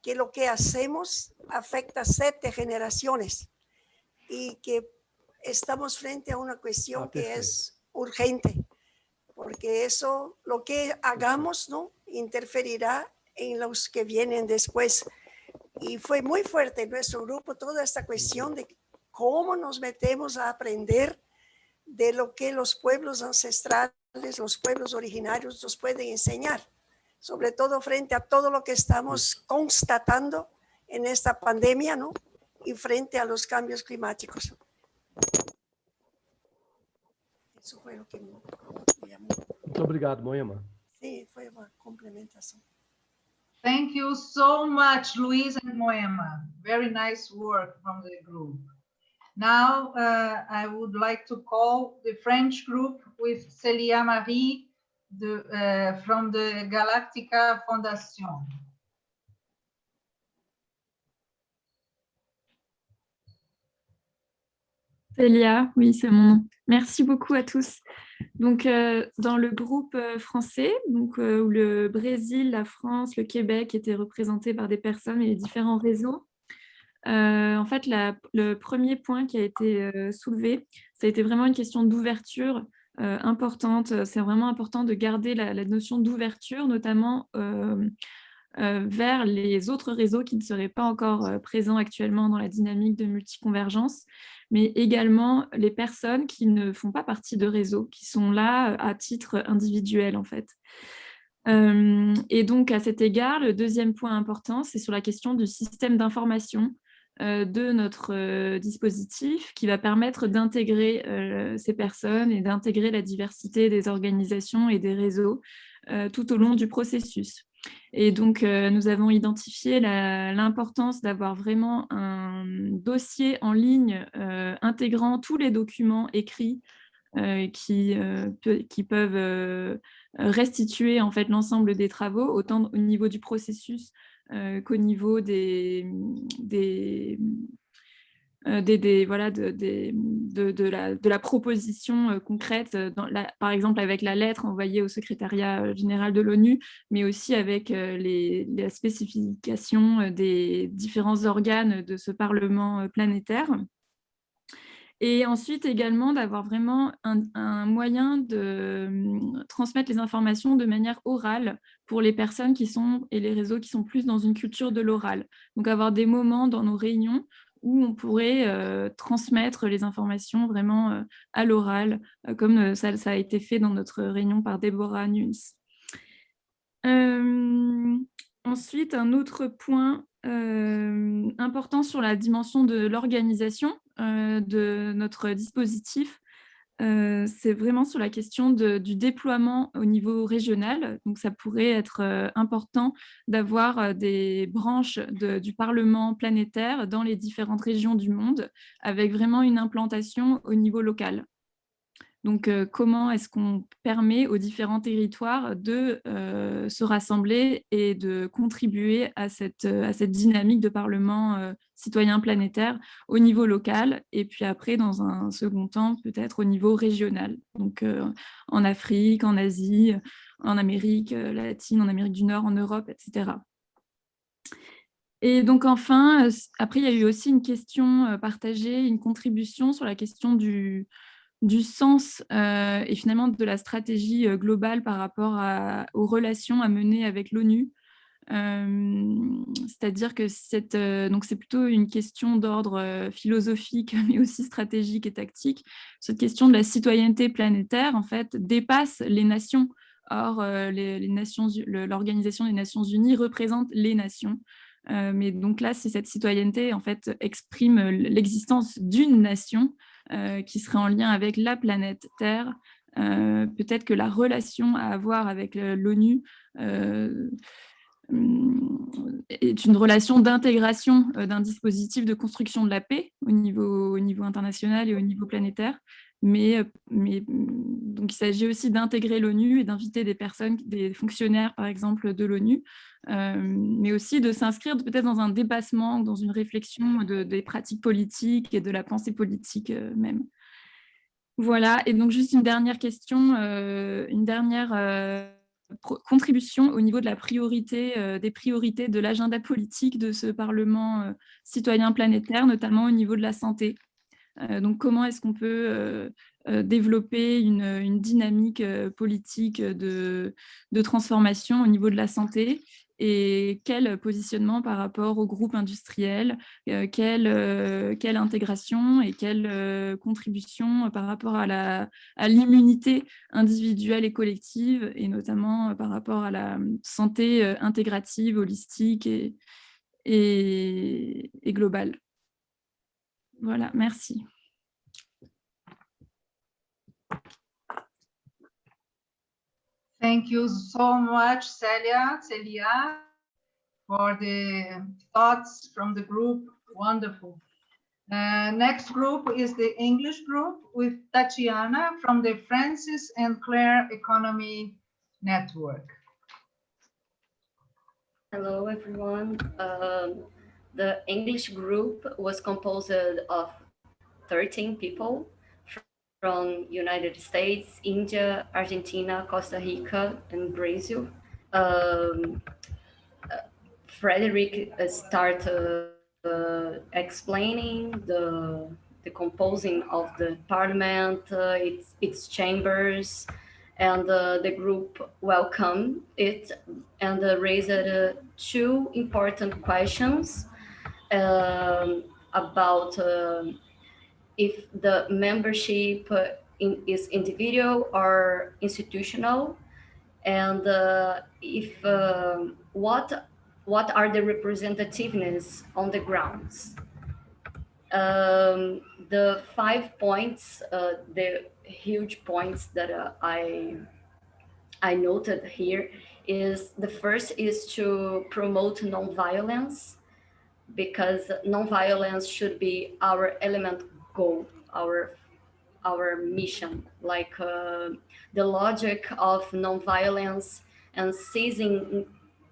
que lo que hacemos afecta 7 generaciones y que estamos frente a una cuestión que es urgente, porque eso, lo que hagamos, ¿no?, interferirá en los que vienen después. Y fue muy fuerte en nuestro grupo toda esta cuestión de cómo nos metemos a aprender de lo que los pueblos ancestrales, los pueblos originarios nos pueden enseñar, sobre todo frente a todo lo que estamos constatando en esta pandemia, ¿no?, y frente a los cambios climáticos. Eso fue lo que me llamó. Muito obrigado, Moema. Sí, fue una complementación. Thank you so much, Luis and Moema. Very nice work from the group. Now, I would like to call the French group with Célia Marie from the Galactica Foundation. Célia, oui, c'est mon nom. Merci beaucoup à tous. Donc, dans le groupe français, donc, où le Brésil, la France, le Québec étaient représentés par des personnes et les différents réseaux, en fait, le premier point qui a été soulevé, ça a été vraiment une question d'ouverture importante. C'est vraiment important de garder la notion d'ouverture, notamment vers les autres réseaux qui ne seraient pas encore présents actuellement dans la dynamique de multiconvergence, mais également les personnes qui ne font pas partie de réseaux, qui sont là à titre individuel en fait. Et donc à cet égard, le deuxième point important, c'est sur la question du système d'information de notre dispositif qui va permettre d'intégrer ces personnes et d'intégrer la diversité des organisations et des réseaux tout au long du processus. Et donc, nous avons identifié l'importance d'avoir vraiment un dossier en ligne intégrant tous les documents écrits qui peuvent restituer en fait l'ensemble des travaux, autant au niveau du processus qu'au niveau des voilà, de la proposition concrète, par exemple avec la lettre envoyée au secrétariat général de l'ONU, mais aussi avec la spécification des différents organes de ce Parlement planétaire. Et ensuite également d'avoir vraiment un moyen de transmettre les informations de manière orale pour les personnes et les réseaux qui sont plus dans une culture de l'oral. Donc avoir des moments dans nos réunions où on pourrait transmettre les informations vraiment à l'oral, comme ça a été fait dans notre réunion par Deborah Nunes. Ensuite, un autre point important sur la dimension de l'organisation de notre dispositif, c'est vraiment sur la question du déploiement au niveau régional. Donc, ça pourrait être important d'avoir des branches du Parlement planétaire dans les différentes régions du monde, avec vraiment une implantation au niveau local. Donc, comment est-ce qu'on permet aux différents territoires de se rassembler et de contribuer à cette dynamique de Parlement citoyen planétaire au niveau local, et puis après, dans un second temps, peut-être au niveau régional. Donc, en Afrique, en Asie, en Amérique latine, en Amérique du Nord, en Europe, etc. Et donc enfin, après, il y a eu aussi une question partagée, une contribution sur la question du sens et finalement de la stratégie globale par rapport aux relations à mener avec l'ONU. C'est-à-dire que donc c'est plutôt une question d'ordre philosophique, mais aussi stratégique et tactique. Cette question de la citoyenneté planétaire, en fait, dépasse les nations. Or, l'Organisation des Nations Unies représente les nations. Mais donc là, cette citoyenneté, en fait, exprime l'existence d'une nation qui serait en lien avec la planète Terre. Peut-être que la relation à avoir avec l'ONU est une relation d'intégration d'un dispositif de construction de la paix au niveau international et au niveau planétaire. Mais donc il s'agit aussi d'intégrer l'ONU et d'inviter des fonctionnaires, par exemple, de l'ONU, mais aussi de s'inscrire peut-être dans un dépassement, dans une réflexion des pratiques politiques et de la pensée politique même. Voilà, et donc juste une dernière question, une dernière contribution au niveau de la priorité, des priorités de l'agenda politique de ce Parlement citoyen planétaire, notamment au niveau de la santé. Donc, comment est-ce qu'on peut développer une dynamique politique de transformation au niveau de la santé, et quel positionnement par rapport au groupe industriel, quelle intégration et quelle contribution par rapport à l'immunité individuelle et collective, et notamment par rapport à la santé intégrative, holistique et globale. Voilà, merci. Thank you so much, Celia, for the thoughts from the group. Wonderful. Next group is the English group with Tatiana from the Francis and Claire Economy Network. Hello, everyone. The English group was composed of 13 people from United States, India, Argentina, Costa Rica, and Brazil. Frederick started explaining the composing of the parliament, its chambers, and the group welcomed it and raised two important questions about if the membership is individual or institutional, and if what are the representativeness on the grounds. The 5 points, the huge points that I noted here is the first is to promote nonviolence, because nonviolence should be our element goal, our mission, like the logic of nonviolence and ceasing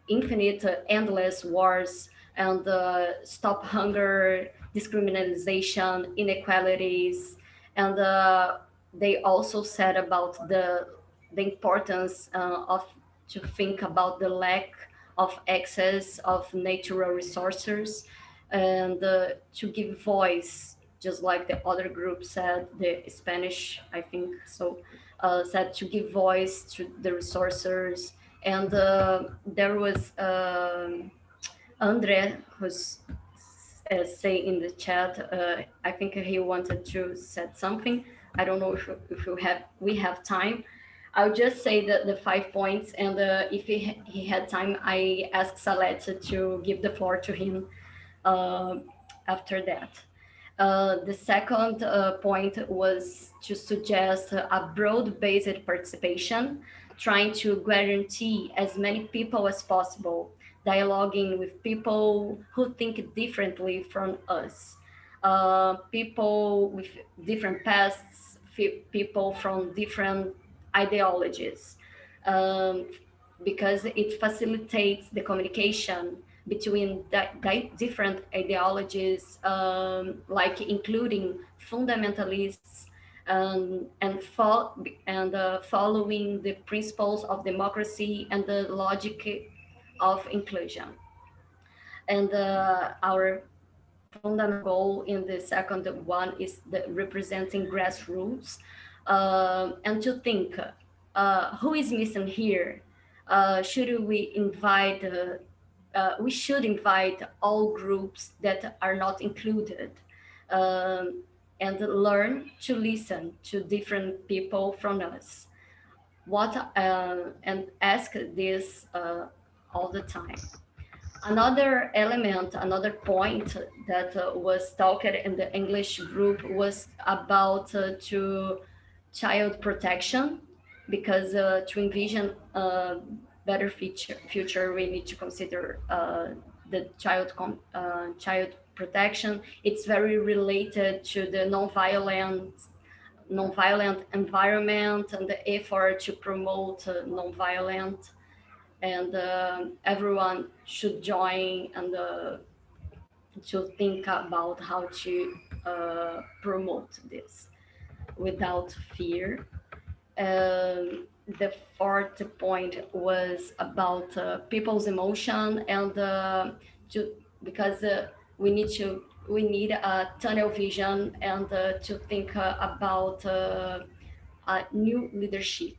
infinite, endless wars and stop hunger, discrimination, inequalities. And they also said about the importance of to think about the lack of access of natural resources, and to give voice, just like the other group said, the Spanish, I think so, said to give voice to the resources. And there was Andre, who's say in the chat, I think he wanted to say something. I don't know if we have time. I'll just say the 5 points, and if he had time, I asked Salete to give the floor to him after that. The second point was to suggest a broad-based participation, trying to guarantee as many people as possible, dialoguing with people who think differently from us, people with different pasts, people from different ideologies, because it facilitates the communication between different ideologies, like including fundamentalists and following the principles of democracy and the logic of inclusion. And our fundamental goal in the second one is the representing grassroots, and to think who is missing here. Should we invite? We should invite all groups that are not included, and learn to listen to different people from us. And ask this all the time. Another element, another point that was talked in the English group was about to child protection, because to envision a better future, we need to consider the child protection. It's very related to the nonviolent environment and the effort to promote nonviolent, and everyone should join and to think about how to promote this without fear. The fourth point was about people's emotion, and because we need a tunnel vision, and to think about a new leadership.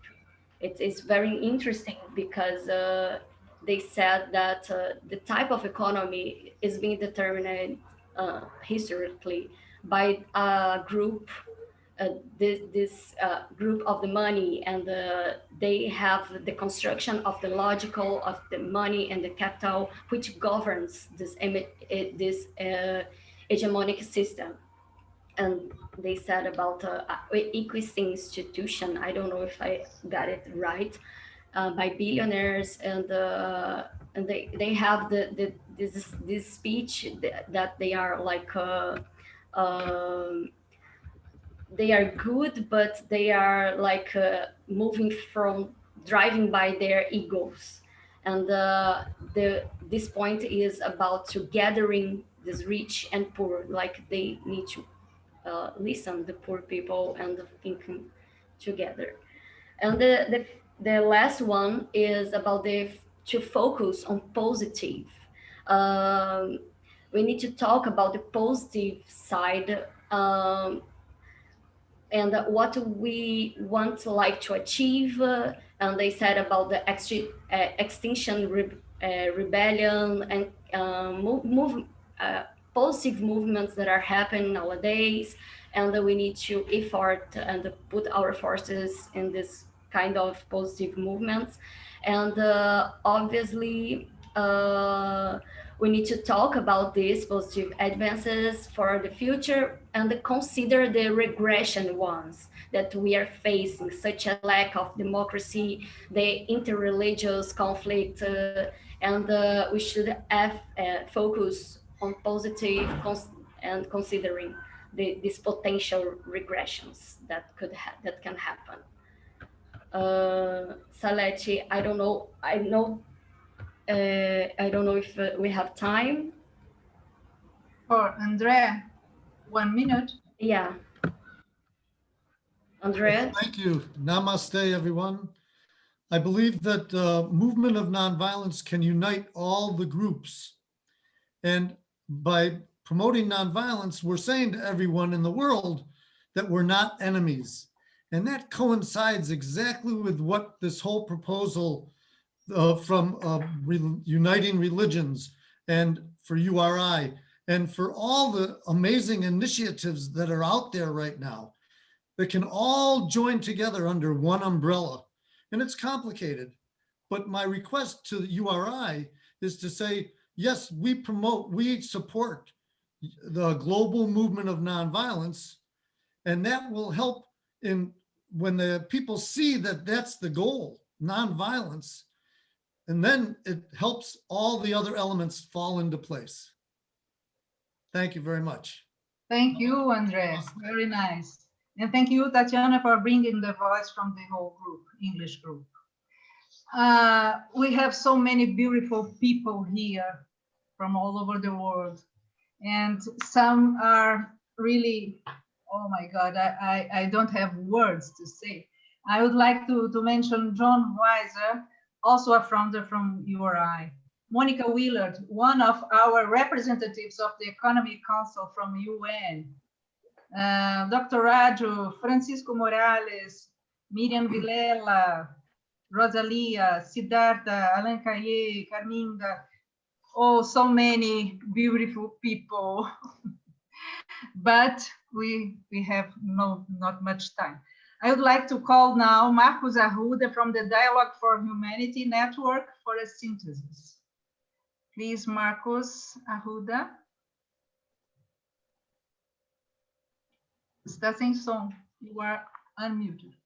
It is very interesting because they said that the type of economy is being determined historically by a group, this group of the money, and they have the construction of the logical of the money and the capital, which governs this hegemonic system. And they said about equity institution, I don't know if I got it right, by billionaires, and they have this speech that they are like they are good, but they are like moving from driving by their egos. And this point is about to gathering this rich and poor, like they need to listen the poor people and thinking together. And the last one is about to focus on positive. We need to talk about the positive side, and what we want to achieve. And they said about the extinction rebellion and positive movements that are happening nowadays, and we need to effort and put our forces in this kind of positive movements. And obviously we need to talk about these positive advances for the future and consider the regression ones that we are facing, such as lack of democracy, the interreligious conflict, and we should have focus on positive and considering these potential regressions that can happen. Salete, I don't know if we have time. for André. 1 minute. Yeah. André? Thank you. Namaste, everyone. I believe that movement of nonviolence can unite all the groups. And by promoting nonviolence, we're saying to everyone in the world that we're not enemies. And that coincides exactly with what this whole proposal from uniting religions and for URI and for all the amazing initiatives that are out there right now that can all join together under one umbrella. And it's complicated, but my request to the URI is to say, yes, we support the global movement of nonviolence, and that will help in when the people see that that's the goal, nonviolence, and then it helps all the other elements fall into place. Thank you very much. Thank you, André. Very nice. And thank you, Tatiana, for bringing the voice from the whole group, English group. We have so many beautiful people here from all over the world. And some are really, oh my God, I don't have words to say. I would like to mention John Weiser, also a founder from URI. Monica Willard, one of our representatives of the Economic Council from UN. Dr. Raju, Francisco Morales, Miriam Vilela, Rosalia, Siddhartha, Alan Caillé, Carminga. Oh, so many beautiful people. But we have not much time. I would like to call now Marcos Arruda from the Dialogue for Humanity Network for a synthesis. Please, Marcos Arruda. Está sem som. You are unmuted.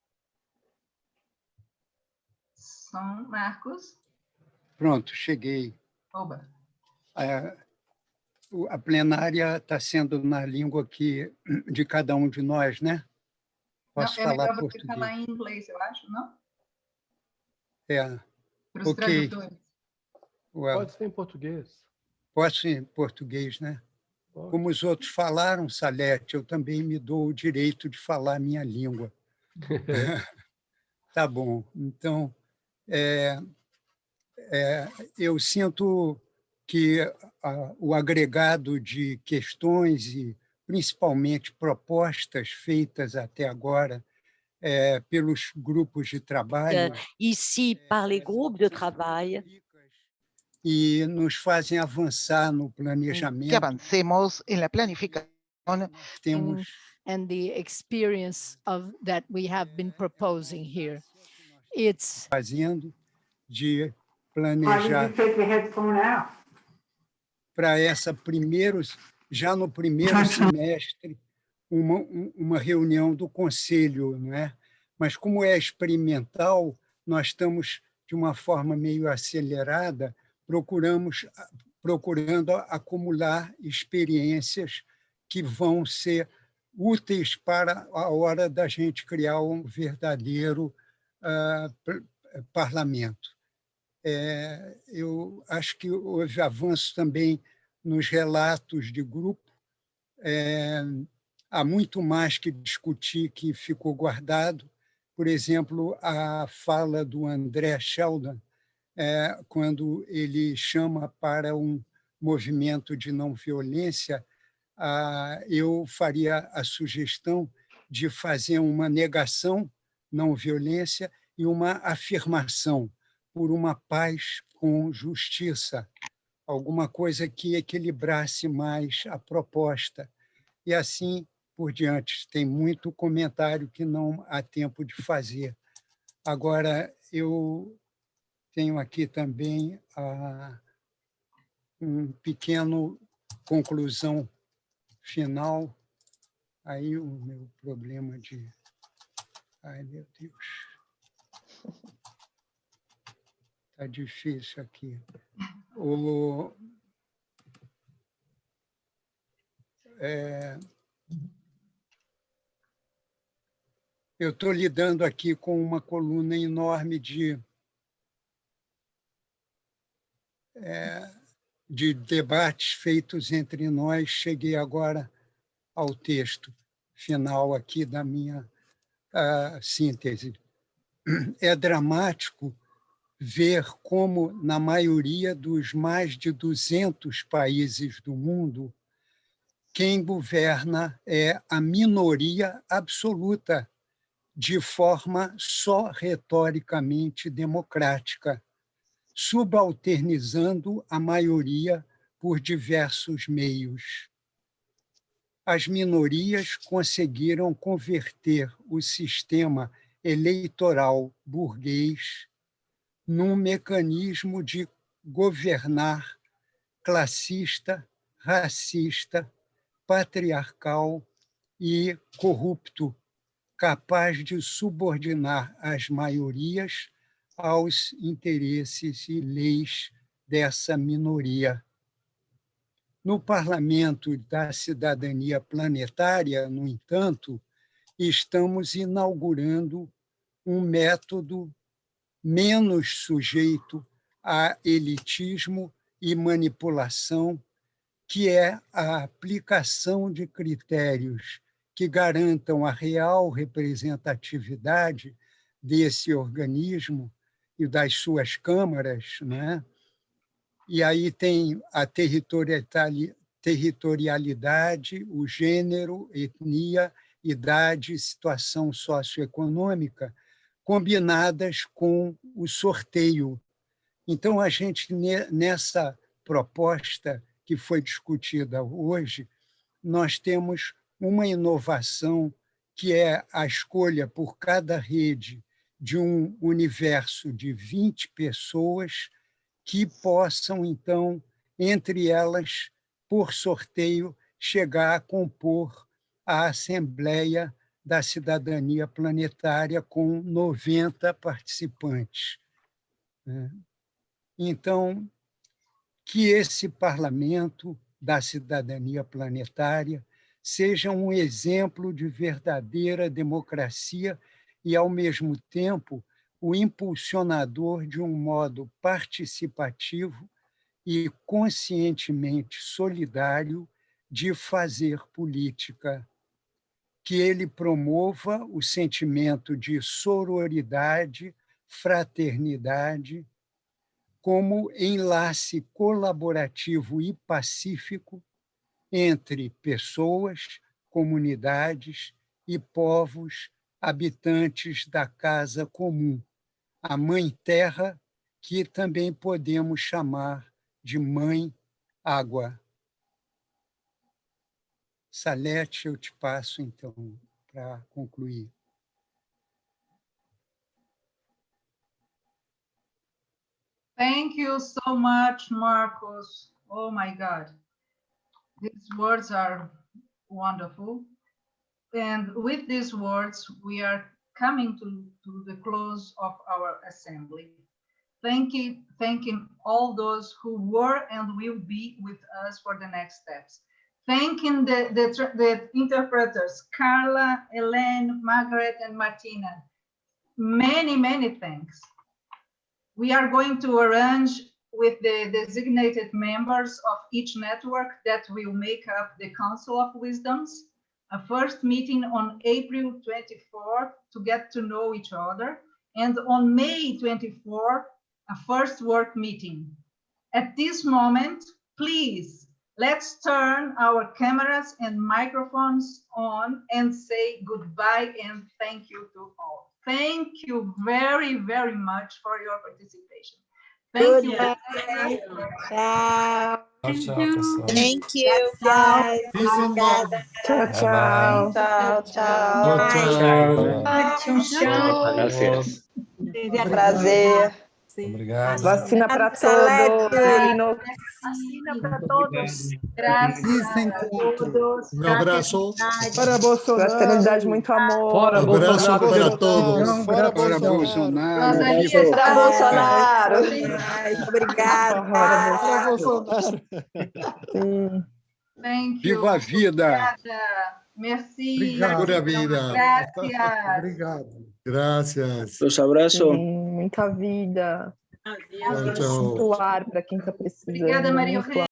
Som, Marcos. Pronto, cheguei. Oba. A plenária está sendo na língua de cada um de nós, né? Posso falar melhor português? Você falar em inglês, eu acho, não? É. Para os Ok. tradutores. Well, Pode ser em português. posso em português, né? Pode. Como os outros falaram, Salete, eu também me dou o direito de falar a minha língua. Tá bom. Então, eu sinto que o agregado de questões e principalmente propostas feitas até agora pelos grupos de trabalho Ici, par les groupes de travail, e nos fazem avançar no planejamento. Que avancemos en la planificación. Temos and the experience of that we have been proposing here. It's fazendo de planejar para já no primeiro semestre, uma reunião do Conselho, não é? Mas como é experimental, nós estamos de uma forma meio acelerada, procurando acumular experiências que vão ser úteis para a hora da gente criar um verdadeiro parlamento. Eu acho que houve avanço também nos relatos de grupo. Há muito mais que discutir que ficou guardado. Por exemplo, a fala do André Sheldon, quando ele chama para um movimento de não violência, eu faria a sugestão de fazer uma negação não violência e uma afirmação por uma paz com justiça, alguma coisa que equilibrasse mais a proposta. E assim por diante. Tem muito comentário que não há tempo de fazer. Agora, eu tenho aqui também pequeno conclusão final. Aí o meu problema de... Ai, meu Deus. Está difícil aqui. Eu estou lidando aqui com uma coluna de debates feitos entre nós, cheguei agora ao texto final aqui da minha síntese. É dramático ver como, na maioria dos mais de 200 países do mundo, quem governa é a minoria absoluta, de forma só retoricamente democrática, subalternizando a maioria por diversos meios. As minorias conseguiram converter o sistema eleitoral burguês num mecanismo de governar classista, racista, patriarcal e corrupto, capaz de subordinar as maiorias aos interesses e leis dessa minoria. No Parlamento da Cidadania Planetária, no entanto, estamos inaugurando um método menos sujeito a elitismo e manipulação, que é a aplicação de critérios que garantam a real representatividade desse organismo e das suas câmaras, né? E aí tem a territorialidade, o gênero, etnia, idade, situação socioeconômica, combinadas com o sorteio. Então, a gente, nessa proposta que foi discutida hoje, nós temos uma inovação que é a escolha por cada rede de um universo de 20 pessoas que possam, então, entre elas, por sorteio, chegar a compor a Assembléia da Cidadania Planetária com 90 participantes. Então, que esse Parlamento da Cidadania Planetária seja um exemplo de verdadeira democracia e, ao mesmo tempo, o impulsionador de um modo participativo e conscientemente solidário de fazer política, que ele promova o sentimento de sororidade, fraternidade, como enlace colaborativo e pacífico entre pessoas, comunidades e povos habitantes da casa comum, a Mãe Terra, que também podemos chamar de Mãe Água. Salete, eu te passo, então, para concluir. Thank you so much, Marcos. Oh my God. These words are wonderful. And with these words, we are coming to the close of our assembly. Thanking all those who were and will be with us for the next steps. Thanking the interpreters, Carla, Elaine, Margaret, and Martina. Many, many thanks. We are going to arrange with the designated members of each network that will make up the Council of Wisdoms, a first meeting on April 24th to get to know each other, and on May 24th, a first work meeting. At this moment, please, let's turn our cameras and microphones on and say goodbye and thank you to all. Thank you very, very much for your participation. Thank you. Ciao. Thank you. Ciao. Tchau, tchau. Tchau, tchau. Gracias. Prazer. Obrigado. Vacina para todos. Vacina para todos. Graças a todos. Um abraço. Para Bolsonaro. Fraternidade, muito amor. Fora Abraço Bolsonaro. para todos. Para Bolsonaro. Para Bolsonaro. Obrigada. Para Bolsonaro. Thank you. Viva a vida. Obrigada. Merci. Obrigado. Pura vida. Gracias. Obrigado. Graças. Los abrazo. Muita vida. Tchau, tchau. Muito ar para quem está precisando. Obrigada, Maria muito Eugênia.